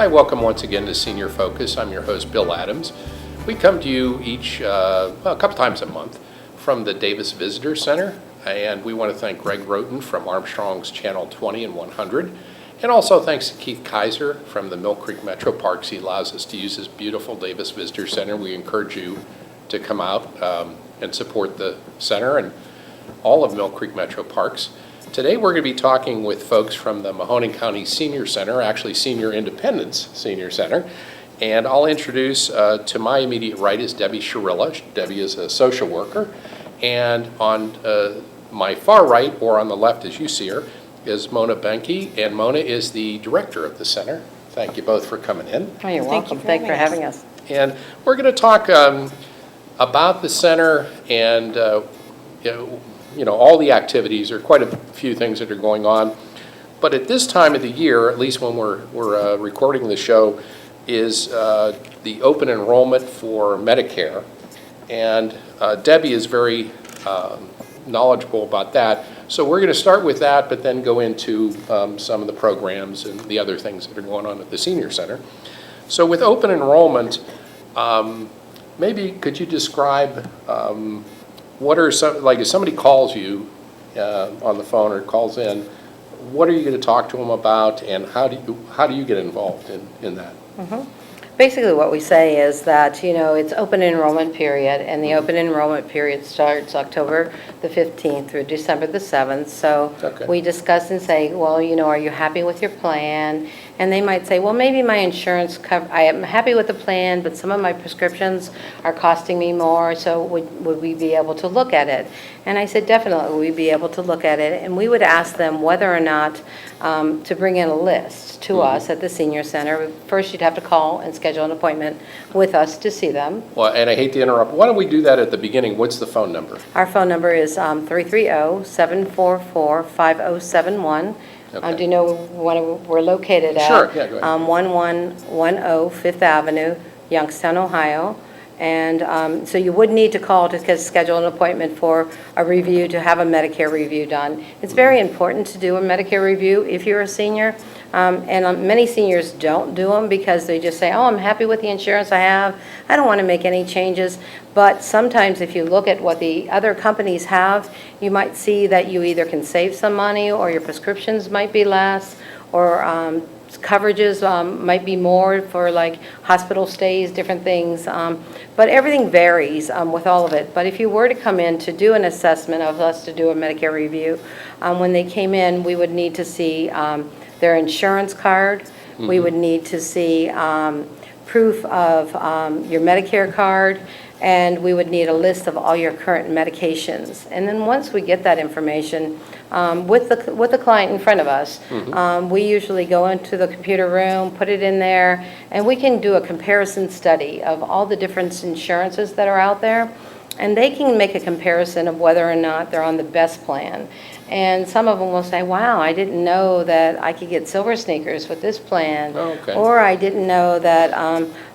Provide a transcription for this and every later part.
Hi, welcome once again to Senior Focus. I'm your host, Bill Adams. We come to you a couple times a month from the Davis Visitor Center, and we want to thank Greg Roten from Armstrong's Channel 20 and 100, and also thanks to Keith Kaiser from the Mill Creek Metro Parks. He allows us to use this beautiful Davis Visitor Center. We encourage you to come out and support the center and all of Mill Creek Metro Parks. Today we're going to be talking with folks from the Mahoning County Senior Center, actually Senior Independence Senior Center, and I'll introduce to my immediate right is Debbie Shurilla. Debbie is a social worker, and on my far right, or on the left as you see her, is Mona Behnke, and Mona is the director of the center. Thank you both for coming in. Oh, you're welcome. Thanks for having us. And we're going to talk about the center and all the activities. There are quite a few things that are going on. But at this time of the year, at least when we're recording the show, is the open enrollment for Medicare. And Debbie is very knowledgeable about that. So we're going to start with that, but then go into some of the programs and the other things that are going on at the Senior Center. So with open enrollment, maybe could you describe what are some, like if somebody calls you on the phone or calls in, what are you going to talk to them about, and how do you get involved in that? Mm-hmm. Basically what we say is that, it's open enrollment period, and the open enrollment period starts October the 15th through December the 7th. So Okay. We discuss and say, well, are you happy with your plan? And they might say, well, maybe my insurance I am happy with the plan, but some of my prescriptions are costing me more, so would we be able to look at it? And I said, definitely, we'd be able to look at it, and we would ask them whether or not to bring in a list to us at the Senior Center. First, you'd have to call and schedule an appointment with us to see them. Well, and I hate to interrupt. Why don't we do that at the beginning? What's the phone number? Our phone number is 330-744-5071. Okay. Do you know where we're located at? Sure, yeah, go ahead. 1110 Fifth Avenue, Youngstown, Ohio. And so you would need to call to schedule an appointment for a review, to have a Medicare review done. It's very important to do a Medicare review if you're a senior. And many seniors don't do them because they just say, oh, I'm happy with the insurance I have. I don't want to make any changes. But sometimes if you look at what the other companies have, you might see that you either can save some money, or your prescriptions might be less, or coverages might be more for like hospital stays, different things. But everything varies with all of it. But if you were to come in to do an assessment of us, to do a Medicare review, when they came in, we would need to see their insurance card. Mm-hmm. We would need to see proof of your Medicare card, and we would need a list of all your current medications. And then once we get that information with the client in front of us, we usually go into the computer room, put it in there, and we can do a comparison study of all the different insurances that are out there, and they can make a comparison of whether or not they're on the best plan. And some of them will say, wow, I didn't know that I could get silver sneakers with this plan. Oh, okay. Or I didn't know that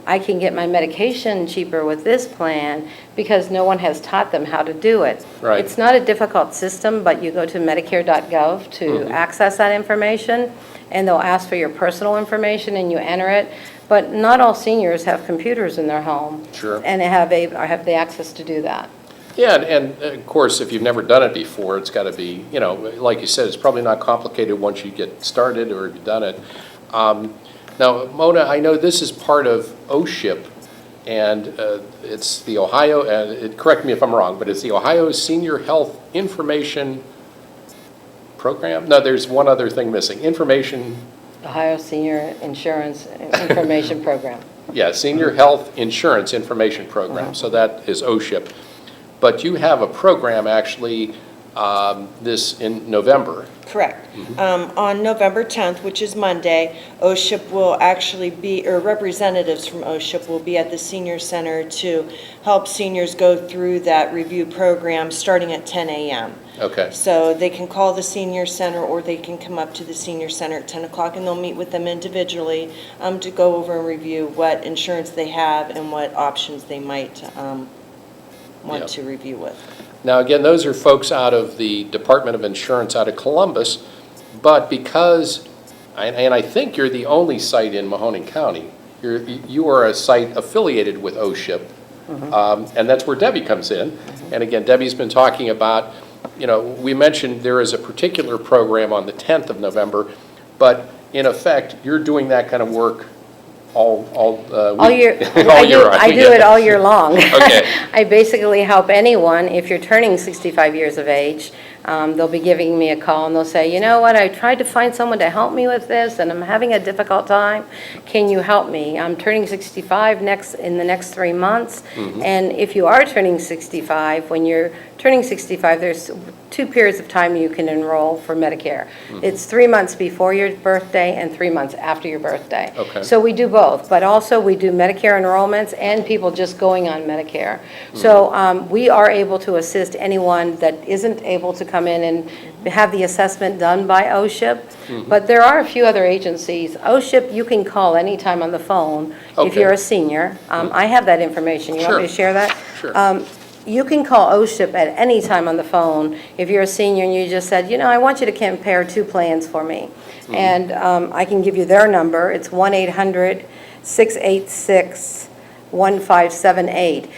I can get my medication cheaper with this plan, because no one has taught them how to do it. Right. It's not a difficult system, but you go to Medicare.gov to access that information, and they'll ask for your personal information and you enter it. But not all seniors have computers in their home. Sure. And have the access to do that. Yeah, and of course, if you've never done it before, it's got to be, like you said, it's probably not complicated once you get started or you've done it. Now, Mona, I know this is part of OSHIP, and it's the Ohio, correct me if I'm wrong, but it's the Ohio Senior Health Information Program? No, there's one other thing missing. Ohio Senior Insurance Information Program. Yeah, Senior Health Insurance Information Program, so that is OSHIP. But you have a program actually this in November. Correct. On November 10th, which is Monday, OSHIP will actually be, or representatives from OSHIP will be at the Senior Center to help seniors go through that review program starting at 10 a.m. Okay. So they can call the Senior Center, or they can come up to the Senior Center at 10 o'clock, and they'll meet with them individually to go over and review what insurance they have and what options they might want to review with. Now, again, those are folks out of the Department of Insurance out of Columbus, but because And I think you're the only site in Mahoning County. You are a site affiliated with OSHIP, and that's where Debbie comes in. And again, Debbie's been talking about, we mentioned there is a particular program on the 10th of November, but in effect, you're doing that kind of work all year. I do it all year long. Okay. I basically help anyone, if you're turning 65 years of age, they'll be giving me a call and they'll say, you know what, I tried to find someone to help me with this and I'm having a difficult time. Can you help me? I'm turning 65 in the next 3 months. And if you are turning 65, when you're turning 65, there's 2 periods of time you can enroll for Medicare. It's 3 months before your birthday and 3 months after your birthday. Okay. So we do both, but also we do Medicare enrollments and people just going on Medicare. So we are able to assist anyone that isn't able to come in and have the assessment done by OSHIP. But there are a few other agencies. OSHIP, you can call anytime on the phone if Okay. you're a senior. I have that information. You want me to share that? Sure. You can call OSHIP at any time on the phone if you're a senior and you just said, I want you to compare 2 plans for me. And I can give you their number. It's 1-800-686-1578.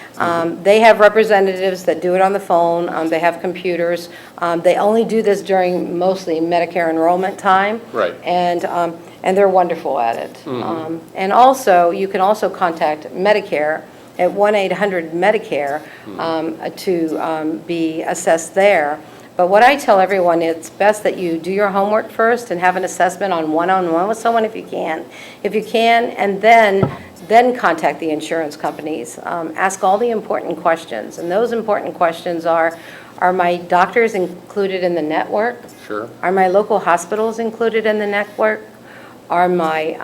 They have representatives that do it on the phone. They have computers. They only do this during mostly Medicare enrollment time. Right. And they're wonderful at it. And also, you can also contact Medicare at 1-800-MEDICARE to be assessed there. But what I tell everyone, it's best that you do your homework first and have an assessment on one-on-one with someone if you can. And then contact the insurance companies. Ask all the important questions. And those important questions are my doctors included in the network? Sure. Are my local hospitals included in the network? Are my,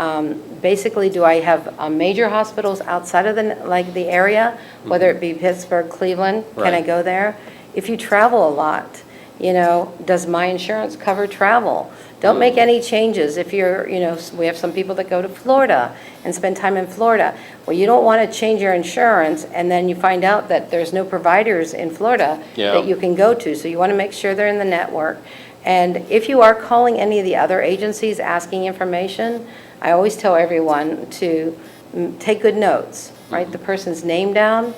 basically, do I have major hospitals outside of the area, whether it be Pittsburgh, Cleveland? Can I Right. go there? If you travel a lot, does my insurance cover travel? Don't make any changes if you're, we have some people that go to Florida and spend time in Florida. Well, you don't want to change your insurance and then you find out that there's no providers in Florida that you can go to. So you want to make sure they're in the network. And if you are calling any of the other agencies asking information, I always tell everyone to take good notes. Write the person's name down,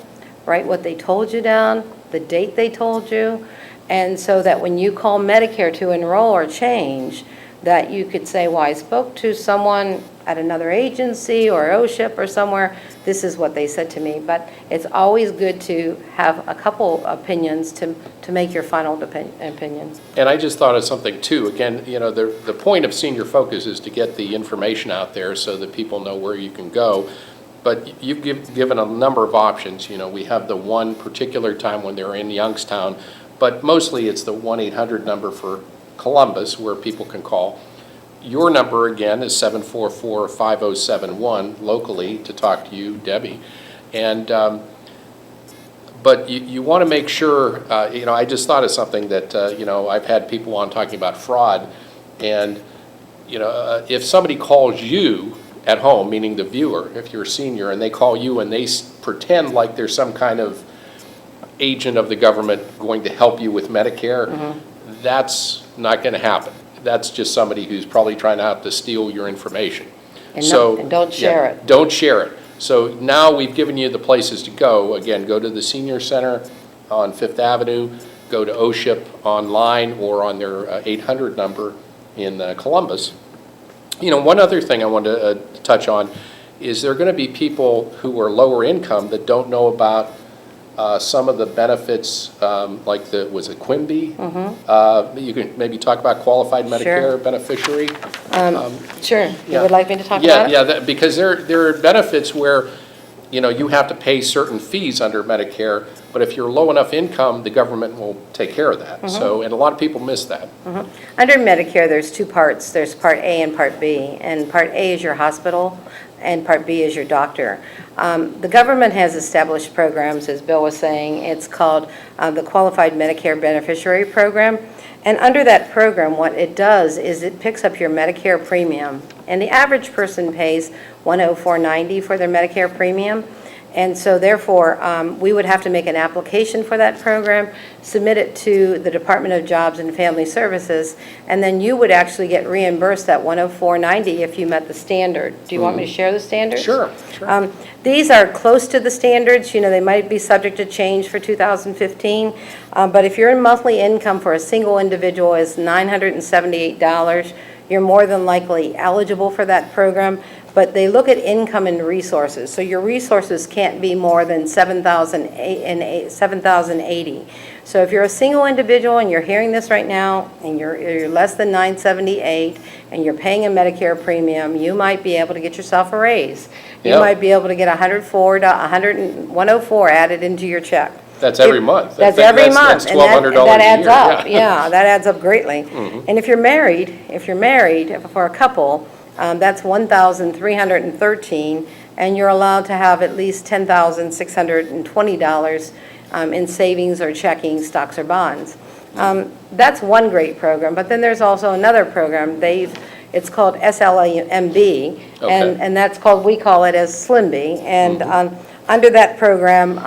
write what they told you down, the date they told you, and so that when you call Medicare to enroll or change, that you could say, well, I spoke to someone at another agency or OSHIP or somewhere, this is what they said to me. But it's always good to have a couple opinions to make your final opinion. And I just thought of something too. Again, the point of Senior Focus is to get the information out there so that people know where you can go. But you've given a number of options. We have the one particular time when they're in Youngstown, but mostly it's the 1-800 number for Columbus where people can call. Your number, again, is 744-5071 locally to talk to you, Debbie. And but you want to make sure, I just thought of something that, I've had people on talking about fraud. And, if somebody calls you at home, meaning the viewer, if you're a senior, and they call you and they pretend like there's some kind of agent of the government going to help you with Medicare, that's not going to happen. That's just somebody who's probably trying out to steal your information. And don't share it. Don't share it. So now we've given you the places to go. Again, go to the Senior Center on 5th Avenue, go to OSHIP online or on their 800 number in Columbus. One other thing I want to touch on is there are going to be people who are lower income that don't know about some of the benefits, like was it Quimby? You can maybe talk about qualified Medicare beneficiary. Sure. You would like me to talk about it? Yeah, because there are benefits where, you have to pay certain fees under Medicare, but if you're low enough income, the government will take care of that. So, and a lot of people miss that. Under Medicare, there's 2 parts. There's Part A and Part B. And Part A is your hospital, and Part B is your doctor. The government has established programs, as Bill was saying. It's called the Qualified Medicare Beneficiary Program. And under that program, what it does is it picks up your Medicare premium. And the average person pays $104.90 for their Medicare premium. And so therefore, we would have to make an application for that program, submit it to the Department of Jobs and Family Services, and then you would actually get reimbursed that $104.90 if you met the standard. Do you want me to share the standards? Sure, sure. These are close to the standards. You know, they might be subject to change for 2015, but if your monthly income for a single individual is $978, you're more than likely eligible for that program. But they look at income and resources. So your resources can't be more than $7,080. So if you're a single individual and you're hearing this right now and you're less than $978 and you're paying a Medicare premium, you might be able to get yourself a raise. You Yep. might be able to get $104 added into your check. That's every month. That's every month. That's $1,200 that a adds year. up. Yeah, that adds up greatly. And if you're married, for a couple, that's $1,313, and you're allowed to have at least $10,620 in savings or checking, stocks or bonds. That's one great program, but then there's also another program. It's called SLMB, Okay. and that's called, we call it as SLMB. And under that program,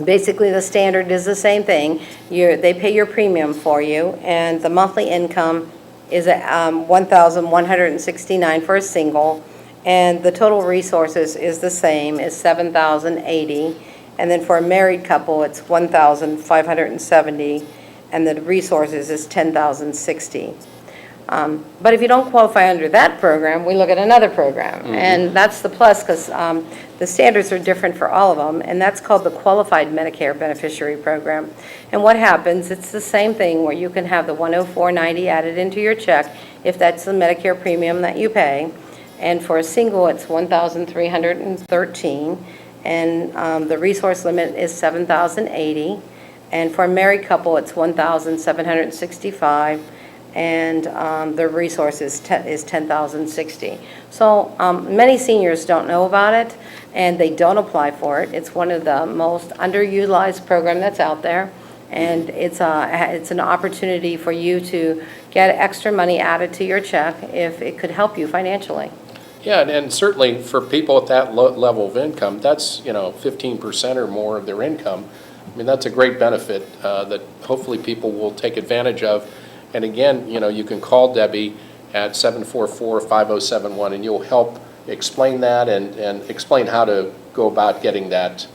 basically the standard is the same thing. They pay your premium for you, and the monthly income is at $1,169 for a single, and the total resources is the same, is $7,080, and then for a married couple, it's $1,570, and the resources is $10,060. But if you don't qualify under that program, we look at another program, and that's the plus, because the standards are different for all of them, and that's called the Qualified Medicare Beneficiary Program. And what happens, it's the same thing where you can have the $104.90 added into your check if that's the Medicare premium that you pay, and for a single, it's $1,313, and the resource limit is $7,080, and for a married couple, it's $1,765, and the resource is $10,060. So many seniors don't know about it, and they don't apply for it. It's one of the most underutilized program that's out there, and it's an opportunity for you to get extra money added to your check if it could help you financially. Yeah, and certainly for people at that level of income, that's, 15% or more of their income. I mean, that's a great benefit that hopefully people will take advantage of. And again, you can call Debbie at 744-5071, and you'll help explain that and explain how to go about getting that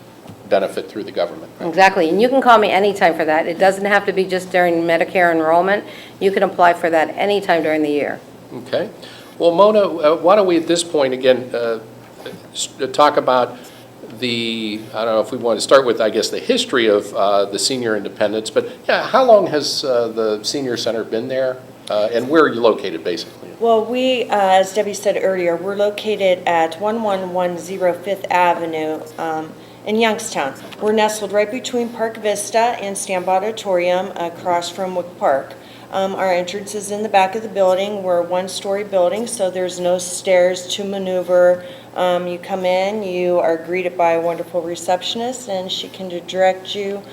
benefit through the government. Exactly, and you can call me anytime for that. It doesn't have to be just during Medicare enrollment. You can apply for that anytime during the year. Okay. Well, Mona, why don't we at this point, again, talk about I don't know if we want to start with, I guess, the history of the senior independence, but yeah, how long has the senior center been there, and where are you located, basically? Well, we, as Debbie said earlier, we're located at 1110 Fifth Avenue in Youngstown. We're nestled right between Park Vista and Stamp Auditorium across from Wick Park. Our entrance is in the back of the building. We're a one-story building, so there's no stairs to maneuver. You come in, you are greeted by a wonderful receptionist, and she can direct you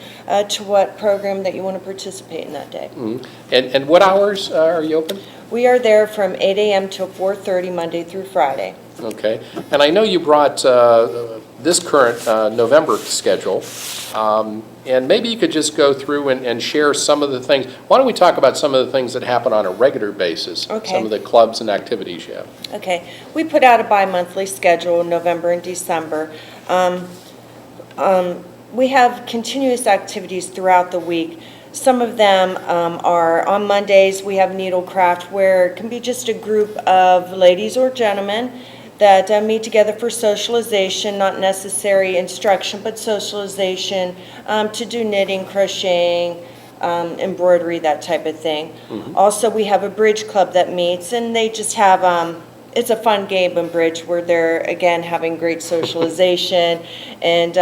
to what program that you want to participate in that day. And what hours are you open? We are there from 8 a.m. till 4:30, Monday through Friday. Okay. And I know you brought this current November schedule, and maybe you could just go through and share some of the things. Why don't we talk about some of the things that happen on a regular basis? Okay. Some of the clubs and activities you have. Okay, we put out a bi-monthly schedule in November and December. We have continuous activities throughout the week. Some of them are on Mondays. We have needlecraft, where it can be just a group of ladies or gentlemen that meet together for socialization, not necessary instruction, but socialization, to do knitting, crocheting, embroidery, that type of thing. Also, we have a bridge club that meets, and they just have, it's a fun game of bridge where they're, again, having great socialization and,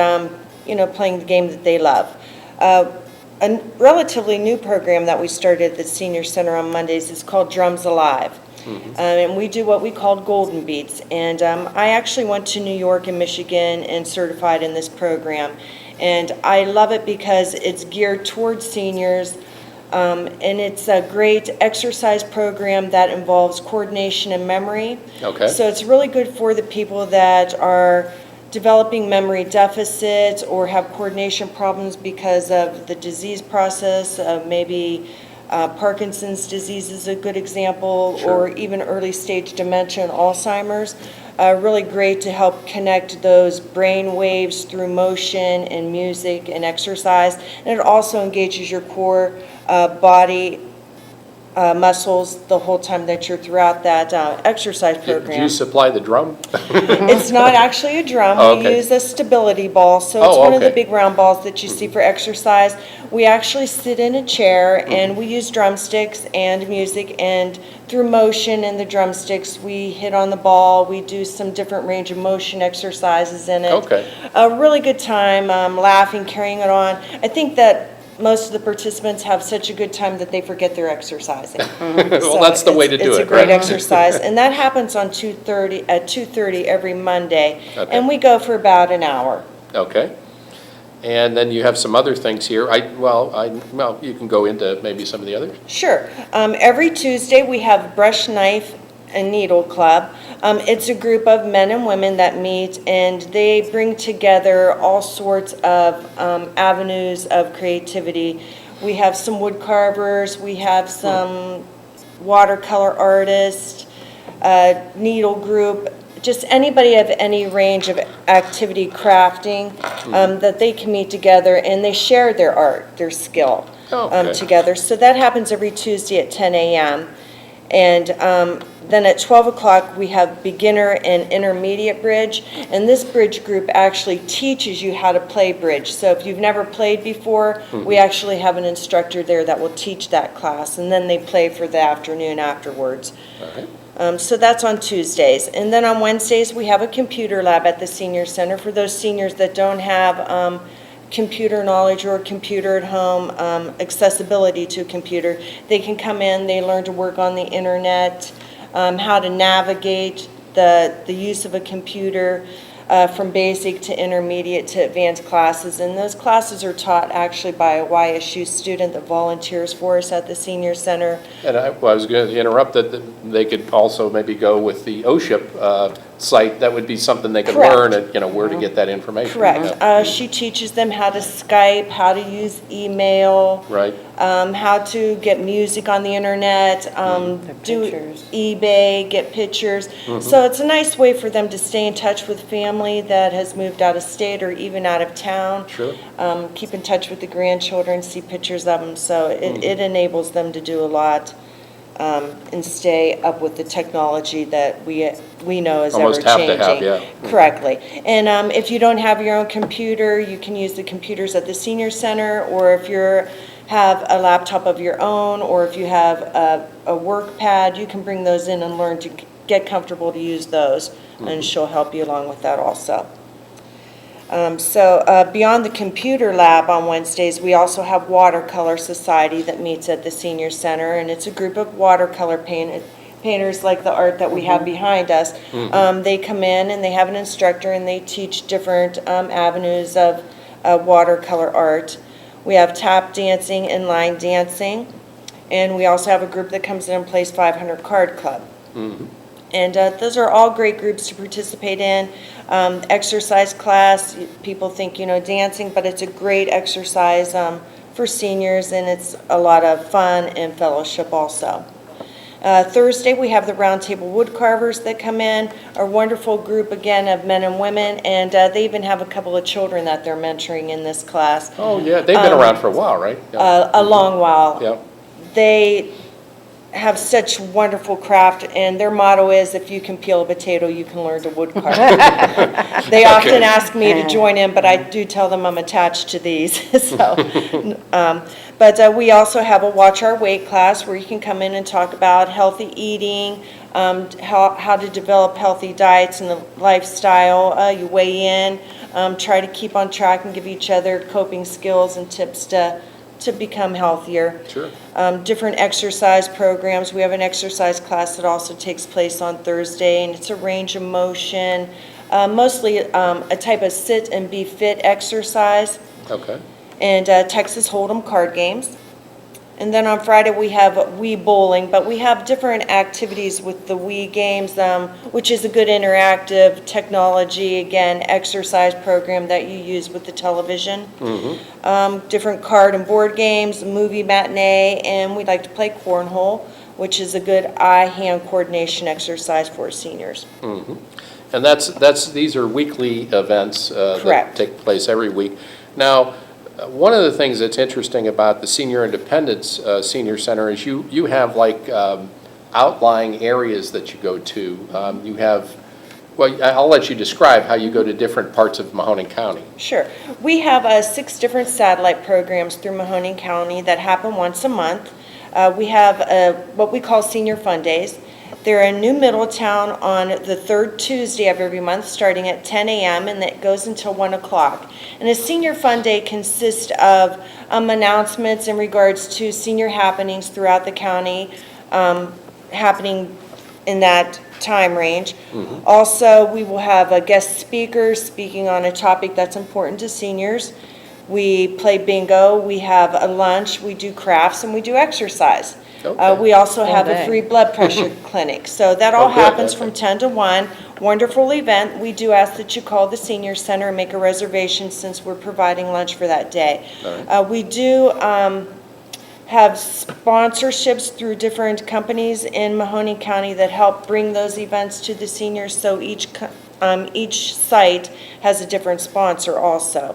playing the game that they love. A relatively new program that we started at the Senior Center on Mondays is called Drums Alive. And we do what we call golden beats. And I actually went to New York and Michigan and certified in this program. And I love it because it's geared towards seniors. And it's a great exercise program that involves coordination and memory. Okay. So it's really good for the people that are developing memory deficits or have coordination problems because of the disease process, maybe Parkinson's disease is a good example, Sure. or even early stage dementia and Alzheimer's. Really great to help connect those brain waves through motion and music and exercise. And it also engages your core body muscles the whole time that you're throughout that exercise Do program. you supply the drum? It's not actually a drum. Oh, We okay. use a stability ball, so it's Oh, one of the okay. big round balls that you see for exercise. We actually sit in a chair and we use drumsticks and music, and through motion and the drumsticks, we hit on the ball. We do some different range of motion exercises in it. Okay. A really good time, laughing, carrying it on. I think that most of the participants have such a good time that they forget they're exercising. Well, that's the way to do It's it, a great right? exercise, and that happens on 2:30, at 2:30 every Monday. Okay. And we go for about an hour. Okay. And then you have some other things here. Well, you can go into maybe some of the others. Sure. Every Tuesday, we have Brush Knife and Needle Club. It's a group of men and women that meet, and they bring together all sorts of avenues of creativity. We have some wood carvers, we have some watercolor artists, needle group, just anybody of any range of activity crafting that they can meet together, and they share their art, their skill Okay. together. So that happens every Tuesday at 10 a.m. And then at 12 o'clock, we have beginner and intermediate bridge. And this bridge group actually teaches you how to play bridge. So if you've never played before, we actually have an instructor there that will teach that class. And then they play for the afternoon afterwards. All right. So that's on Tuesdays. And then on Wednesdays, we have a computer lab at the senior center for those seniors that don't have computer knowledge or a computer at home, accessibility to a computer. They can come in, they learn to work on the internet, how to navigate the use of a computer, from basic to intermediate to advanced classes. And those classes are taught actually by a YSU student that volunteers for us at the senior center. And I was going to interrupt that they could also maybe go with the OSHIP site. That would be something they could Correct. learn, and where to get that information. Correct. Yeah. She teaches them how to Skype, how to use email, Right. how to get music on the internet, do pictures. eBay, get pictures. So it's a nice way for them to stay in touch with family that has moved out of state or even out of town. Sure. Keep in touch with the grandchildren, see pictures of them. So it enables them to do a lot and stay up with the technology that we know is Almost have to ever-changing. have, yeah. Correctly. And if you don't have your own computer, you can use the computers at the senior center, or if you have a laptop of your own, or if you have a work pad, you can bring those in and learn to get comfortable to use those, and she'll help you along with that also. Beyond the computer lab on Wednesdays, we also have Watercolor Society that meets at the senior center, and it's a group of watercolor painters like the art that we have behind us. They come in and they have an instructor, and they teach different avenues of watercolor art. We have tap dancing and line dancing, and we also have a group that comes in and plays 500 Card Club. And those are all great groups to participate in. Exercise class, people think, dancing, but it's a great exercise for seniors, and it's a lot of fun and fellowship also. Thursday, we have the Roundtable Woodcarvers that come in, a wonderful group, again, of men and women, and they even have a couple of children that they're mentoring in this class. Oh, yeah, they've been around for a while, right? Yeah. A long while. Yeah. They have such wonderful craft, and their motto is, if you can peel a potato, you can learn to wood carve. They often ask me to join in, but I do tell them I'm attached to these. But we also have a Watch Our Weight class where you can come in and talk about healthy eating, how to develop healthy diets and the lifestyle. You weigh in, try to keep on track and give each other coping skills and tips to become healthier. Sure. Different exercise programs. We have an exercise class that also takes place on Thursday, and it's a range of motion, mostly a type of sit and be fit exercise, Okay. and Texas Hold'em card games. And then on Friday, we have Wii Bowling, but we have different activities with the Wii games, which is a good interactive technology, again, exercise program that you use with the television. Different card and board games, movie matinee, and we like to play cornhole, which is a good eye-hand coordination exercise for seniors. And these are weekly events that Correct. take place every week. Now, one of the things that's interesting about the Senior Independence Senior Center is you have like outlying areas that you go to. You have, well, I'll let you describe how you go to different parts of Mahoning County. Sure. We have 6 different satellite programs through Mahoning County that happen once a month. We have what we call Senior Fun Days. They're in New Middletown on the 3rd Tuesday of every month, starting at 10 a.m., and it goes until 1 o'clock. And a Senior Fun Day consists of announcements in regards to senior happenings throughout the county, happening in that time range. Also, we will have a guest speaker speaking on a topic that's important to seniors. We play bingo, we have a lunch, we do crafts, and we do exercise. Okay. We also All have a day. free blood pressure clinic. So that all Oh, good. happens Okay. from 10 to 1. Wonderful event. We do ask that you call the senior center and make a reservation since we're providing lunch for that day. All We do have sponsorships through different companies in Mahoning County that help bring those events to the seniors, so each site has a different sponsor also.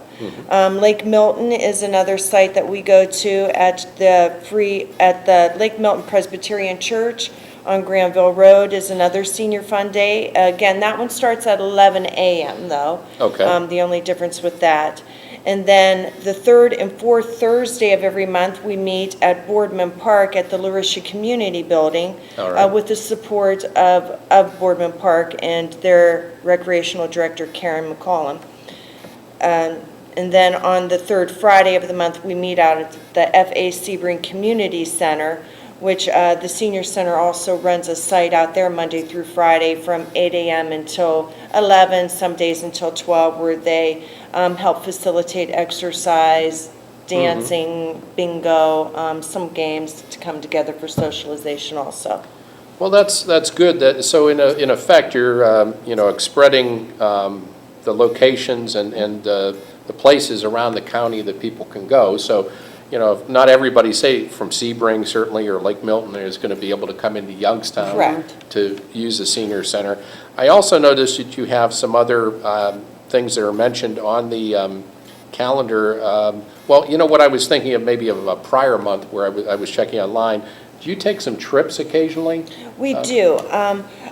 Lake Milton is another site that we go to at the Lake Milton Presbyterian Church on Granville Road is another Senior Fun Day. Again, that one starts at 11 a.m. though. Okay. The only difference with that. And then the 3rd and 4th Thursday of every month, we meet at Boardman Park at the Larisha Community Building All right. with the support of Boardman Park and their recreational director, Karen McCollum. And then on the 3rd Friday of the month, we meet out at the F.A. Sebring Community Center, which the Senior Center also runs a site out there Monday through Friday from 8 a.m. until 11, some days until 12, where they help facilitate exercise, dancing, bingo, some games to come together for socialization also. Well, that's good. So in effect, you're spreading the locations and the places around the county that people can go. So, not everybody, say from Sebring certainly or Lake Milton, is going to be able to come into Youngstown Correct. to use the senior center. I also noticed that you have some other things that are mentioned on the calendar. Well, what I was thinking of maybe of a prior month where I was checking online. Do you take some trips occasionally? We do.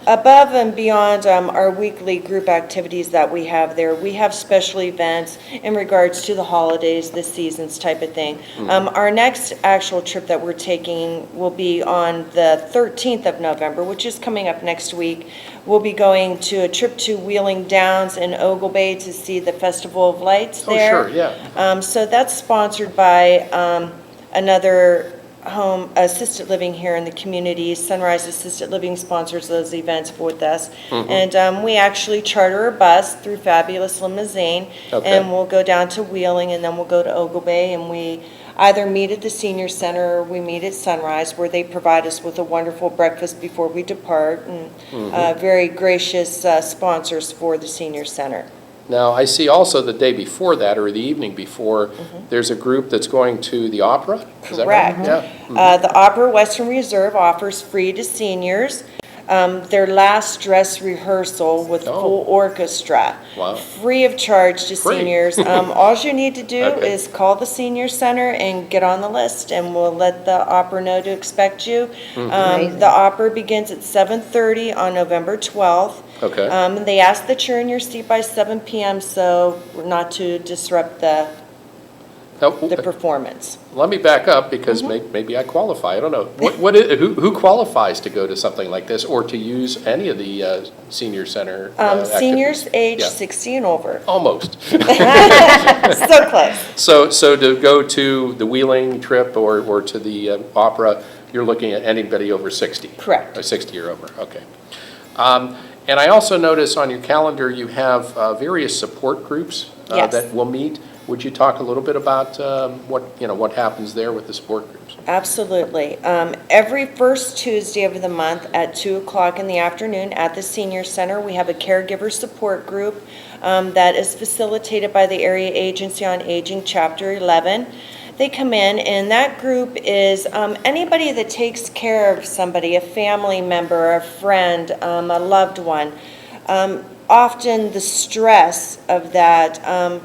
Above and beyond our weekly group activities that we have there, we have special events in regards to the holidays, the seasons type of thing. Our next actual trip that we're taking will be on the 13th of November, which is coming up next week. We'll be going to a trip to Wheeling Downs in Ogle Bay to see the Festival of Lights there. Oh, sure, yeah. So that's sponsored by another home assisted living here in the community. Sunrise Assisted Living sponsors those events with us. And we actually charter a bus through Fabulous Limousine. Okay. And we'll go down to Wheeling, and then we'll go to Ogle Bay, and we either meet at the senior center or we meet at Sunrise, where they provide us with a wonderful breakfast before we depart, and very gracious sponsors for the senior center. Now, I see also the day before that, or the evening before, there's a group that's going to the opera? Is that right? Correct. Yeah. The Opera Western Reserve offers free to seniors their last dress rehearsal with full orchestra. Wow. Free of charge to Free. seniors. All you need to do Okay. is call the senior center and get on the list, and we'll let the opera know to expect you. Amazing. The opera begins at 7:30 on November 12th. Okay. They ask that you're in your seat by 7 p.m. so not to disrupt the Now, performance. let me back up because maybe I qualify. I don't know. Who qualifies to go to something like this or to use any of the senior center Seniors activities? age Yeah. 60 and over. Almost. So close. So to go to the Wheeling trip or to the opera, you're looking at anybody over 60? Correct. Or 60 or over, okay. And I also notice on your calendar you have various support groups Yes. that will meet. Would you talk a little bit about what happens there with the support groups? Absolutely. Every first Tuesday of the month at 2 o'clock in the afternoon at the Senior Center, we have a caregiver support group that is facilitated by the Area Agency on Aging, Chapter 11. They come in, and that group is anybody that takes care of somebody, a family member, a friend, a loved one. Often the stress of that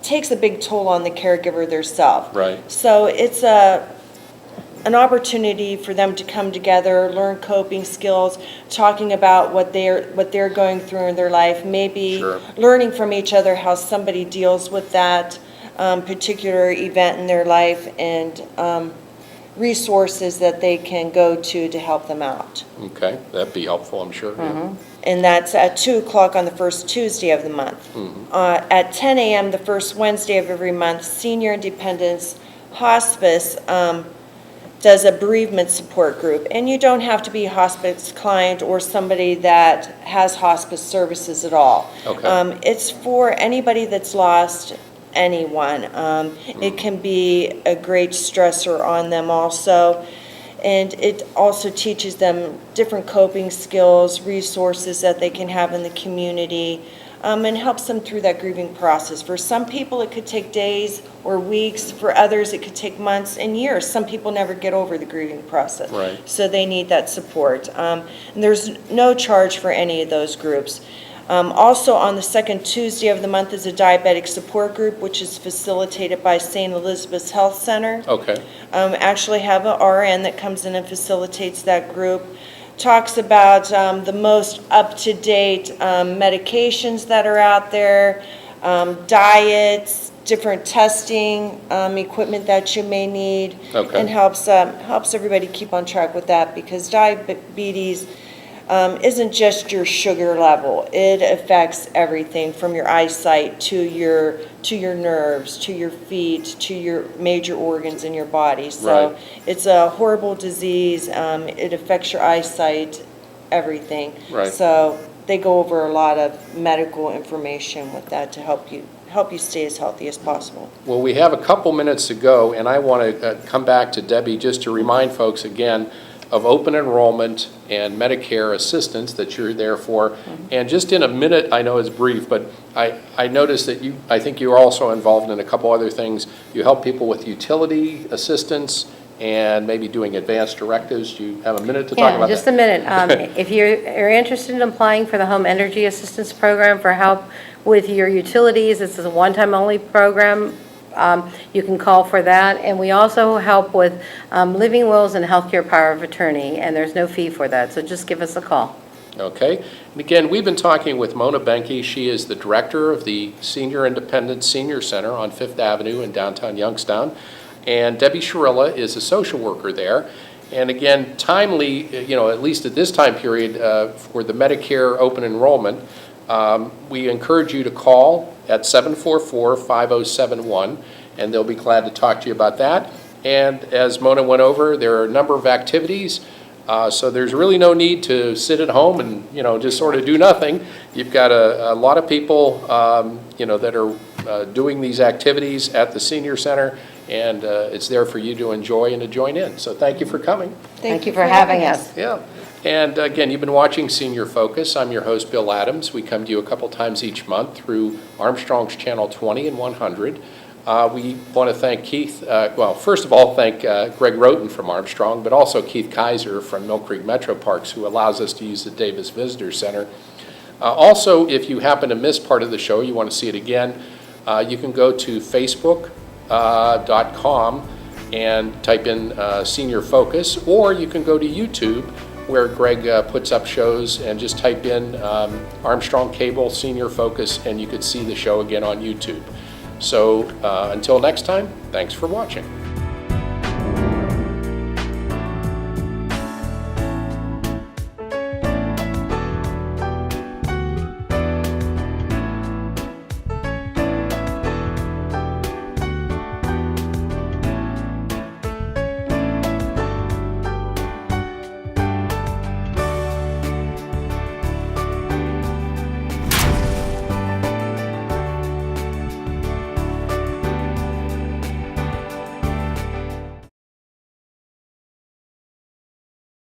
takes a big toll on the caregiver themselves. Right. So it's an opportunity for them to come together, learn coping skills, talking about what they're going through in their life, maybe Sure. learning from each other how somebody deals with that particular event in their life, and resources that they can go to help them out. Okay, that'd be helpful, I'm sure. Yeah. And that's at 2 o'clock on the first Tuesday of the month. At 10 a.m. the first Wednesday of every month, Senior Independence Hospice does a bereavement support group. And you don't have to be a hospice client or somebody that has hospice services at all. Okay. It's for anybody that's lost anyone. It can be a great stressor on them also. And it also teaches them different coping skills, resources that they can have in the community, and helps them through that grieving process. For some people, it could take days or weeks. For others, it could take months and years. Some people never get over the grieving process. Right. So they need that support. And there's no charge for any of those groups. Also, on the second Tuesday of the month is a diabetic support group, which is facilitated by St. Elizabeth's Health Center. Okay. Actually have an RN that comes in and facilitates that group. Talks about the most up-to-date medications that are out there, diets, different testing equipment that you may need. Okay. And helps everybody keep on track with that, because diabetes isn't just your sugar level. It affects everything from your eyesight to your nerves, to your feet, to your major organs in your body. So Right. it's a horrible disease. It affects your eyesight, everything. Right. So they go over a lot of medical information with that to help you stay as healthy as possible. Well, we have a couple minutes to go, and I want to come back to Debbie just to remind folks again of open enrollment and Medicare assistance that you're there for. And just in a minute, I know it's brief, but I noticed that I think you're also involved in a couple other things. You help people with utility assistance and maybe doing advanced directives. Do you have a minute to talk about that? Yeah, just a minute. If you're interested in applying for the Home Energy Assistance Program for help with your utilities, it's a one-time only program. You can call for that. And we also help with living wills and healthcare power of attorney, and there's no fee for that, so just give us a call. Okay. And again, we've been talking with Mona Behnke. She is the director of the Senior Independent Senior Center on 5th Avenue in downtown Youngstown. And Debbie Shurilla is a social worker there. And again, timely, at least at this time period for the Medicare open enrollment, we encourage you to call at 744-5071, and they'll be glad to talk to you about that. And as Mona went over, there are a number of activities, so there's really no need to sit at home and, just sort of do nothing. You've got a lot of people, that are doing these activities at the Senior Center, and it's there for you to enjoy and to join in. So thank you for coming. Thank you for having us. Yeah. And again, you've been watching Senior Focus. I'm your host, Bill Adams. We come to you a couple times each month through Armstrong's Channel 20 and 100. We want to thank Keith, first of all, thank Greg Roten from Armstrong, but also Keith Kaiser from Mill Creek Metro Parks, who allows us to use the Davis Visitor Center. Also, if you happen to miss part of the show, you want to see it again, you can go to facebook.com and type in Senior Focus, or you can go to YouTube, where Greg puts up shows, and just type in Armstrong Cable Senior Focus, and you could see the show again on YouTube. So until next time, thanks for watching.